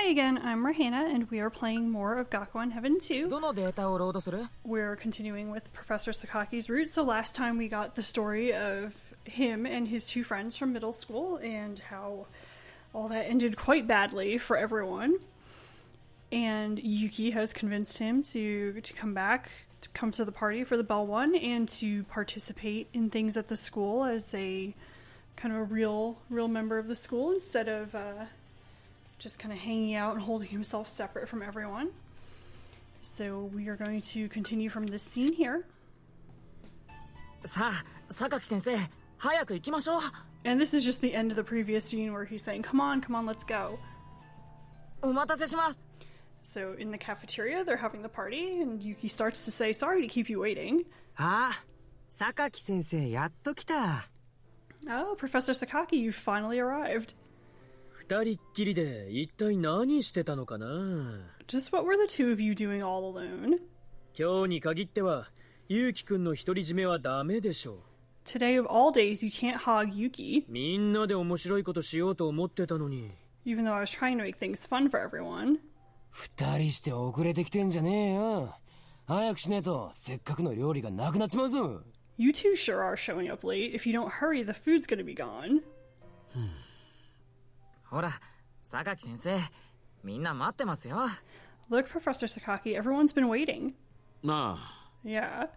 again, I'm Rahana, and we are playing more of Gakuen Heaven 2. どのデータをロードする? We're continuing with Professor Sakaki's route. So last time we got the story of him and his two friends from middle school and how all that ended quite badly for everyone. And Yuki has convinced him to come back, to come to the party for the Bell One, and to participate in things at the school as a kind of a real member of the school instead of just kind of hanging out and holding himself separate from everyone. So we are going to continue from this scene here. さあ、榊先生、早く行きましょう。 And this is just the end of the previous scene where he's saying, come on, let's go. お待たせします。 So in the cafeteria, they're having the party, and Yuki starts to say, sorry to keep you waiting. ああ、榊先生、やっと来た。 Oh, Professor Sakaki, you finally arrived. 二人っきりで一体何してたのかな? Just what were the two of you doing all alone? 今日に限っては、ユウキ君の独り占めはダメでしょう。 Today of all days, you can't hog Yuki. みんなで面白いことしようと思ってたのに。 Even though I was trying to make things fun for everyone. 二人して遅れてきてんじゃねえよ。早くしねえと、せっかくの料理がなくなっちまうぞ。 You two sure are showing up late. If you don't hurry, the food's gonna be gone. ほら、榊先生、みんな待ってますよ。 Look, Professor Sakaki, everyone's been waiting. まあ。 Yeah.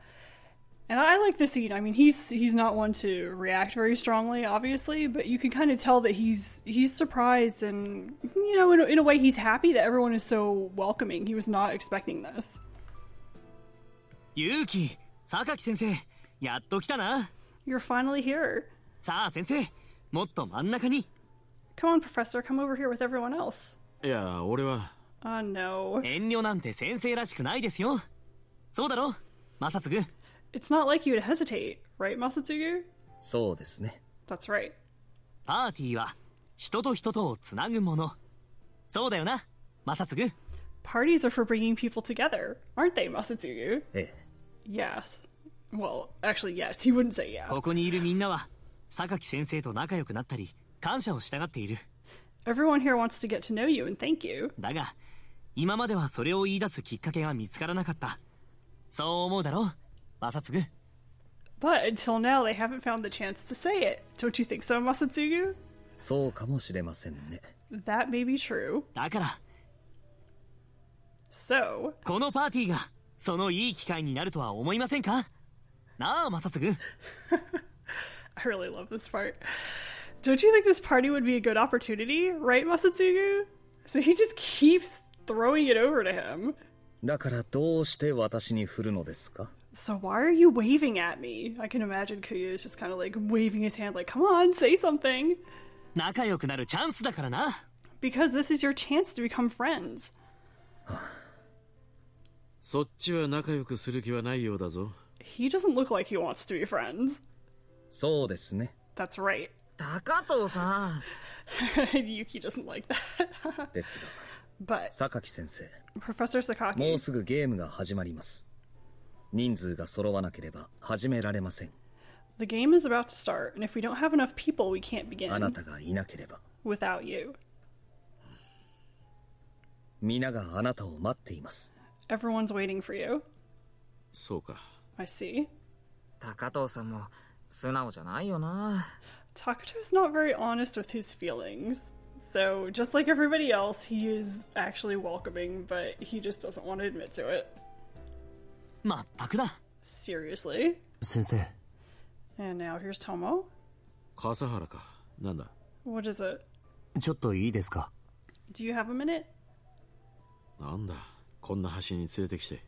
And I like the scene. I mean, he's not one to react very strongly, obviously, but you can kind of tell that he's surprised and, you know, in a way he's happy that everyone is so welcoming. He was not expecting this. ユウキ、榊先生、やっと来たな。 You're finally here. さあ先生、もっと真ん中に。 Come on, Professor, come over here with everyone else. いや、俺は。No. 遠慮なんて先生らしくないですよ。そうだろ、マサツグ。 It's not like you to hesitate, right, Masatsugu? そうですね。 That's right. パーティーは人と人とをつなぐもの。そうだよな、マサツグ。 Parties are for bringing people together, aren't they, Masatsugu? ええ。 Yes. Well, actually, yes. He wouldn't say yeah. ここにいるみんなは、榊先生と仲良くなったり、感謝をしたがっている。 Everyone here wants to get to know you and thank you. だが、今まではそれを言い出すきっかけが見つからなかった。そう思うだろう、マサツグ。 But until now, they haven't found the chance to say it. Don't you think so, Masatsugu? そうかもしれませんね。 That may be true. だから、 So, このパーティーがそのいい機会になるとは思いませんか？なあ、マサツグ。 I really love this part. Don't you think this party would be a good opportunity, right, Masatsugu? So he just keeps throwing it over to him. だからどうして私に振るのですか？ So why are you waving at me? I can imagine Kuya is just kind of like waving his hand like, come on, say something. 仲良くなるチャンスだからな。 Because this is your chance to become friends. そっちは仲良くする気はないようだぞ。 He doesn't look like he wants to be friends. そうですね。 That's right. 高藤さん。 Yuki doesn't like that. ですが、 But 榊先生、 Professor も Sakaki, うすぐゲームが始まります。人数が揃わなければ始められません。 the game is about to start, and if we don't have enough people, we can't あな begin たがいなければ、 without you. 皆があなたを待っています。 Everyone's waiting for you. そうか。 I see. 高藤さんも素直じゃないよな。 Takato's not very honest with his feelings. So, just like everybody else, he is actually welcoming, but he just doesn't want to admit to it. まったくだ。 Seriously? 先生。 And now here's Tomo. 笠原か。なんだ。 What is it? ちょっといいですか？ Do you have a minute? なんだ。こんな橋に連れてきて。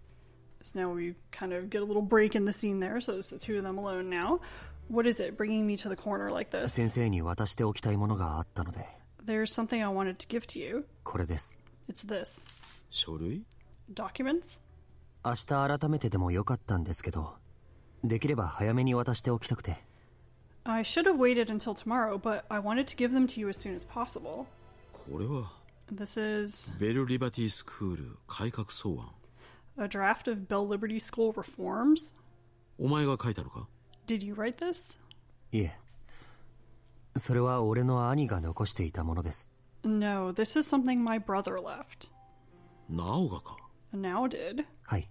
So now we kind of get a little break in the scene there, so it's the two of them alone now. What is it bringing me to the corner like this? 先生に渡しておきたいものがあったので。 There's something I wanted to give to you. これです。 It's this. 書類? Documents? 明日改めてでもよかったんですけど、できれば早めに渡しておきたくて。 I should have waited until tomorrow, but I wanted to give them to you as soon as possible. これは This is ベルリバティスクール改革草案。 a draft of Bell Liberty School reforms. お前が書いたのか? Did you write this? いえ。それは俺の兄が残していたものです。No, this is something my brother left. ナオがか。 Now did. はい。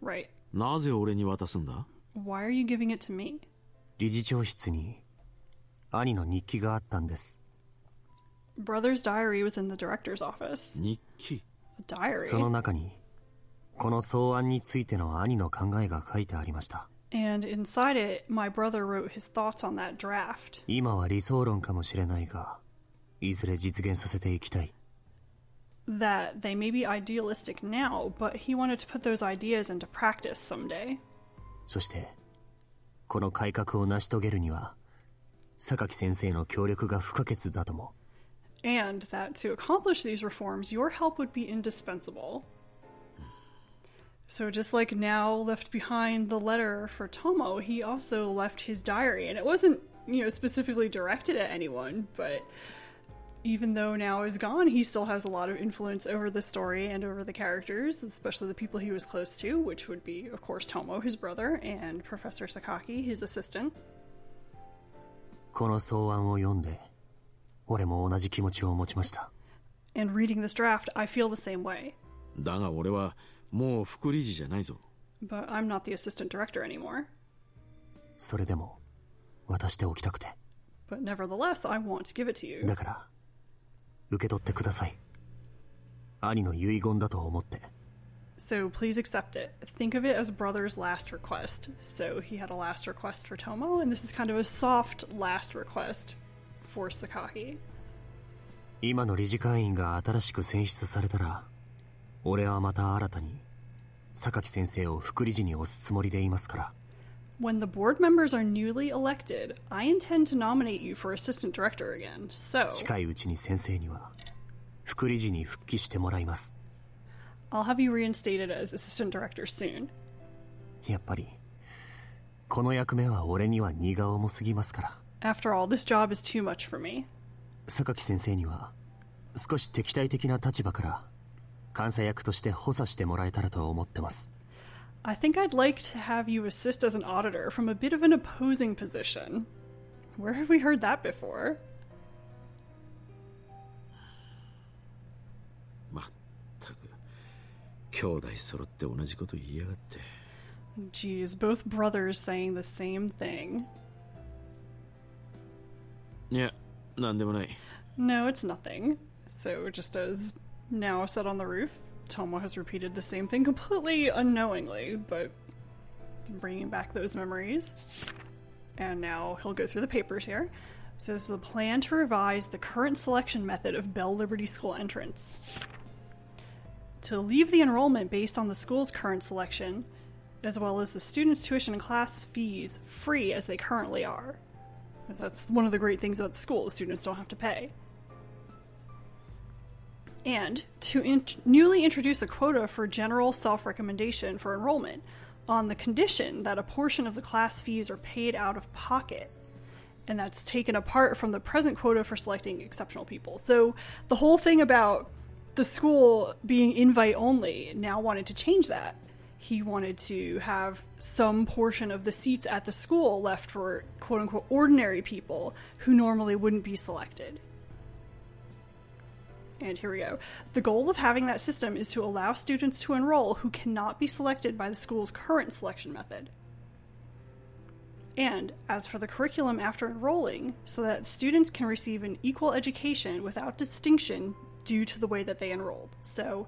Right. なぜ俺に渡すんだ？ Why are you giving it to me? 理事長室に兄の日記があったんです。 Brother's diary was in the director's office. 日記。 A diary? その中にこの草案についての兄の考えが書いてありました。 And inside it, my brother wrote his thoughts on that draft. 今は理想論かもしれないが、いずれ実現させていきたい。 That they may be idealistic now, but he wanted to put those ideas into practice someday. そしてこの改革を成し遂げるには榊先生の協力が不可欠だとも。 And that to accomplish these reforms, your help would be indispensable. So just like now left behind the letter for Tomo, he also left his diary. And it wasn't, specifically directed at anyone, but even though now is gone, he still has a lot of influence over the story and over the characters, especially the people he was close to, which would be, of course, Tomo, his brother, and Professor Sakaki, his assistant. この草案を読んで俺も同じ気持ちを持ちました。 And reading this draft, I feel the same way. だが俺はもう副理事じゃないぞ。 But I'm not the assistant director anymore. それでも渡しておきたくて。 But nevertheless, I want to give it to you. だから受け取ってください。兄の遺言だと思って。 So please accept it. Think of it as brother's last request. So he had a last request for Tomo, and this is kind of a soft last request for Sakaki. 今の理事会員が新しく選出されたら、俺はまた新たに榊先生を副理事に推すつもりでいますから。 When the board members are newly elected, I intend to nominate you for assistant director again. So 近いうちに先生には副理事に復帰してもらいます。 I'll have you reinstated as assistant director soon. やっぱりこの役目は俺には荷が重すぎますから。 After all, this job is too much for me. 榊先生には少し敵対的な立場から監査役として補佐してもらえたらと思ってます。 I think I'd like to have you assist as an auditor from a bit of an opposing position. Where have we heard that before? まったく兄弟揃って同じこと言いやがって。 Geez, both brothers saying the same thing. いや、なんでもない。 No, it's nothing. So just as now said on the roof, Tomo has repeated the same thing completely unknowingly, but bringing back those memories. And now he'll go through the papers here. So this is a plan to revise the current selection method of Bell Liberty School entrance. To leave the enrollment based on the school's current selection, as well as the students' tuition and class fees free as they currently are. Because that's one of the great things about the school, the students don't have to pay. And to newly introduce a quota for general self-recommendation for enrollment on the condition that a portion of the class fees are paid out of pocket, and that's taken apart from the present quota for selecting exceptional people. So the whole thing about the school being invite only now wanted to change that. He wanted to have some portion of the seats at the school left for quote-unquote ordinary people who normally wouldn't be selected. And here we go. The goal of having that system is to allow students to enroll who cannot be selected by the school's current selection method. And as for the curriculum after enrolling, so that students can receive an equal education without distinction due to the way that they enrolled. So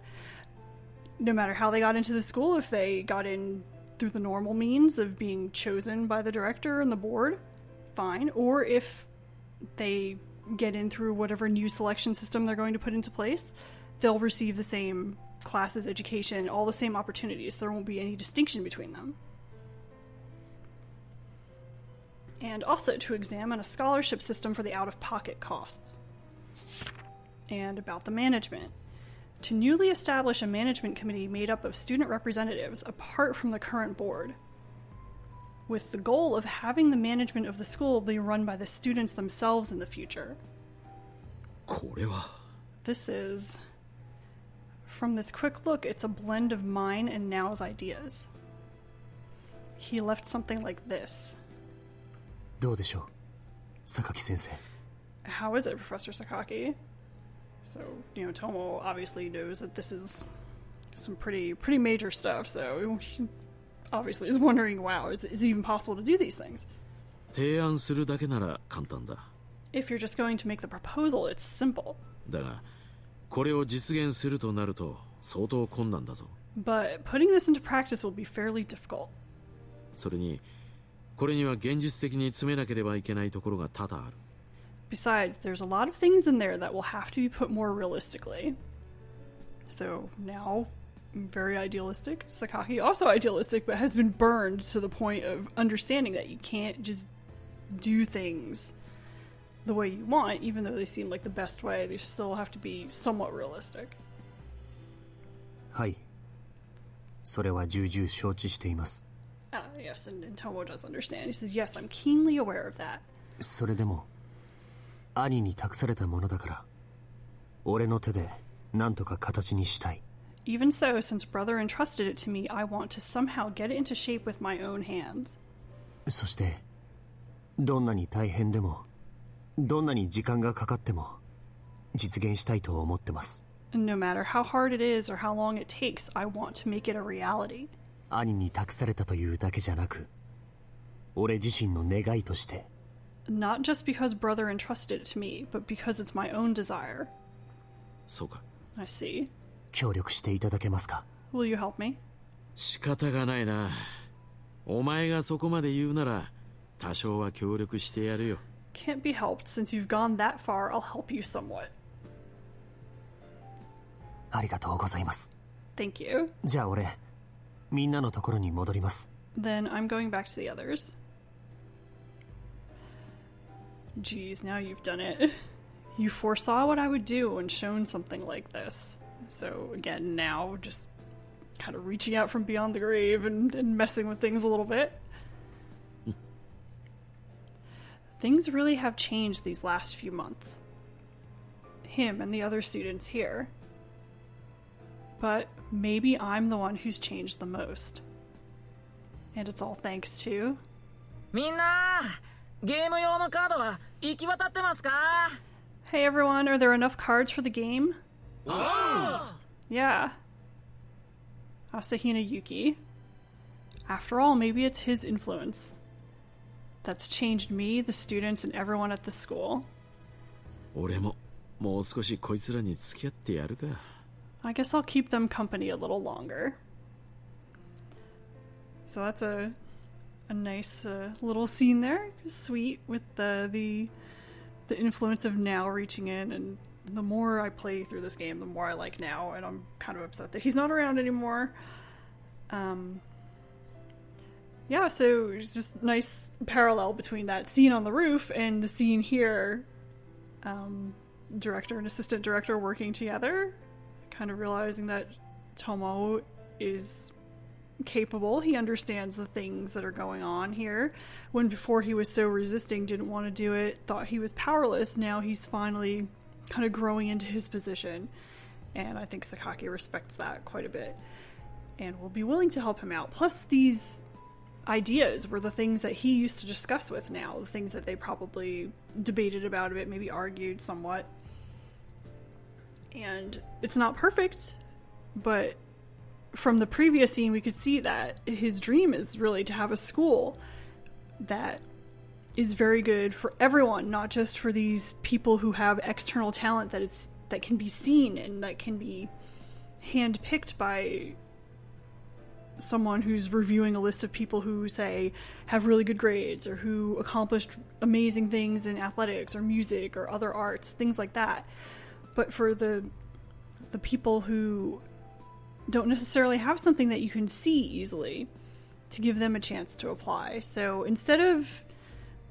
no matter how they got into the school, if they got in through the normal means of being chosen by the director and the board, fine. Or if they get in through whatever new selection system they're going to put into place, they'll receive the same classes, education, all the same opportunities. There won't be any distinction between them. And also to examine a scholarship system for the out-of-pocket costs. And about the management. To newly establish a management committee made up of student representatives apart from the current board, with the goal of having the management of the school be run by the students themselves in the future. これは This is, from this quick look, it's a blend of mine and Nao's ideas. He left something like this. どうでしょう、榊先生。 How is it, Professor Sakaki? So, Tomo obviously knows that this is some pretty major stuff, so he obviously is wondering, wow, is it even possible to do these things? 提案するだけなら簡単だ。 If you're just going to make the proposal, it's simple. だが、これを実現するとなると相当困難だぞ。 But putting this into practice will be fairly difficult. それに、これには現実的に詰めなければいけないところが多々ある。 Besides, there's a lot of things in there that will have to be put more realistically. So now, very idealistic. Sakaki, also idealistic, but has been burned to the point of understanding that you can't just do things the way you want, even though they seem like the best way. They still have to be somewhat realistic. はい。それは重々承知しています。 Yes, and Tomo does understand. He says, yes, I'm keenly aware of that. それでも、兄に託されたものだから、俺の手で何とか形にしたい。 Even so, since brother entrusted it to me, I want to somehow get it into shape with my own hands. そして、どんなに大変でも、どんなに時間がかかっても、実現したいと思ってます。 No matter how hard it is or how long it takes, I want to make it a reality. 兄に託されたというだけじゃなく、俺自身の願いとして。 Not just because brother entrusted it to me, but because it's my own desire. そうか。 I see. 協力していただけますか？ Will you help me? 仕方がないな。お前がそこまで言うなら、多少は協力してやるよ。 Can't be helped. Since you've gone that far, I'll help you somewhat. ありがとうございます。 Thank you. じゃあ俺、みんなのところに戻ります。 Then I'm going back to the others. Geez, now you've done it. You foresaw what I would do when shown something like this. So again, now just kind of reaching out from beyond the grave and messing with things a little bit. Things really have changed these last few months. Him and the other students here. But maybe I'm the one who's changed the most. And it's all thanks to... みんなゲーム用のカードは行き渡ってますか? Hey everyone, are there enough cards for the game? Yeah. Asahina Yuki. After all, maybe it's his influence that's changed me, the students, and everyone at the school. 俺ももう少しこいつらに付き合ってやるか。 I guess I'll keep them company a little longer. So that's a nice little scene there, sweet, with the influence of Now reaching in. And the more I play through this game, the more I like Now, and I'm kind of upset that he's not around anymore. Yeah, so it's just nice parallel between that scene on the roof and the scene here. Director and assistant director working together, kind of realizing that Tomo is capable. He understands the things that are going on here. When before he was so resisting, didn't want to do it, thought he was powerless, now he's finally kind of growing into his position. And I think Sakaki respects that quite a bit and will be willing to help him out. Plus, these ideas were the things that he used to discuss with Now, the things that they probably debated about a bit, maybe argued somewhat. And it's not perfect, but from the previous scene we could see that his dream is really to have a school that is very good for everyone, not just for these people who have external talent that can be seen and that can be handpicked by someone who's reviewing a list of people who, say, have really good grades or who accomplished amazing things in athletics or music or other arts, things like that. But for the people who don't necessarily have something that you can see easily, to give them a chance to apply. So instead of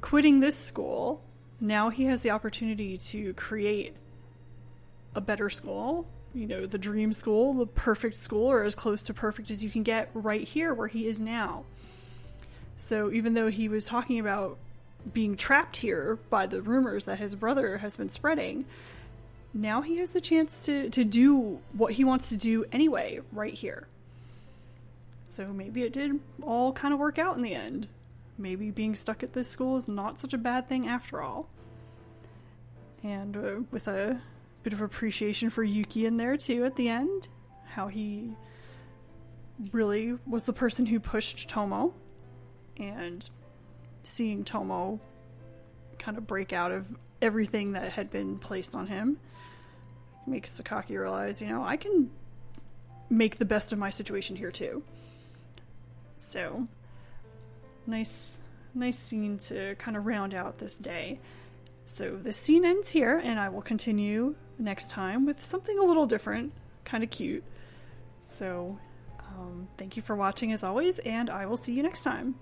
quitting this school, now he has the opportunity to create a better school, the dream school, the perfect school, or as close to perfect as you can get right here where he is now. So even though he was talking about being trapped here by the rumors that his brother has been spreading, now he has the chance to do what he wants to do anyway, right here. So maybe it did all kind of work out in the end. Maybe being stuck at this school is not such a bad thing after all. And with a bit of appreciation for Yuki in there too at the end. How he really was the person who pushed Tomo, and seeing Tomo kind of break out of everything that had been placed on him makes Sakaki realize, I can make the best of my situation here too. So, nice scene to kind of round out this day. So this scene ends here, and I will continue next time with something a little different, kind of cute. So, thank you for watching as always, and I will see you next time.